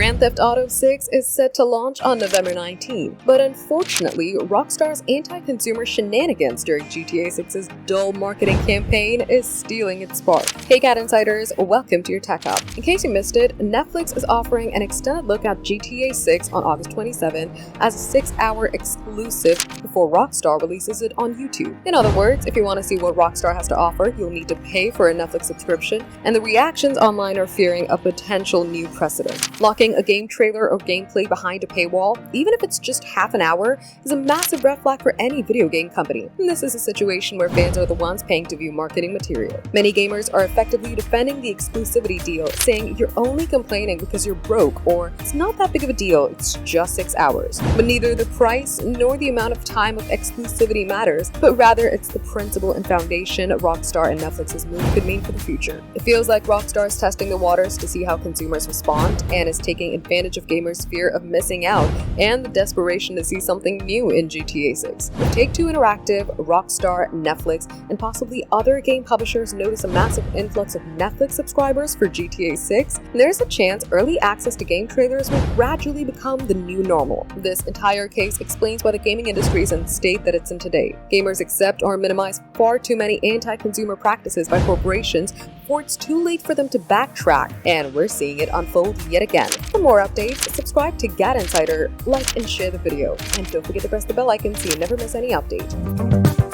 Grand Theft Auto 6 is set to launch on November 19, but unfortunately, Rockstar's anti-consumer shenanigans during GTA 6's dull marketing campaign is stealing its spark. Hey GadInsiders, welcome to your Tech Hub. In case you missed it, Netflix is offering an extended look at GTA 6 on August 27 as a 6-hour exclusive before Rockstar releases it on YouTube. In other words, if you want to see what Rockstar has to offer, you'll need to pay for a Netflix subscription, and the reactions online are fearing a potential new precedent. Locking a game trailer or gameplay behind a paywall, even if it's just half an hour, is a massive red flag for any video game company. And this is a situation where fans are the ones paying to view marketing material. Many gamers are effectively defending the exclusivity deal, saying you're only complaining because you're broke, or it's not that big of a deal, it's just 6 hours. But neither the price nor the amount of time of exclusivity matters, but rather it's the principle and foundation Rockstar and Netflix's move could mean for the future. It feels like Rockstar is testing the waters to see how consumers respond, and is taking advantage of gamers' fear of missing out and the desperation to see something new in GTA 6. If Take-Two Interactive, Rockstar, Netflix, and possibly other game publishers notice a massive influx of Netflix subscribers for GTA 6, there's a chance early access to game trailers will gradually become the new normal. This entire case explains why the gaming industry is in the state that it's in today. Gamers accept or minimize far too many anti-consumer practices by corporations before it's too late for them to backtrack, and we're seeing it unfold yet again. For more updates, subscribe to GadInsider, like and share the video, and don't forget to press the bell icon so you never miss any update.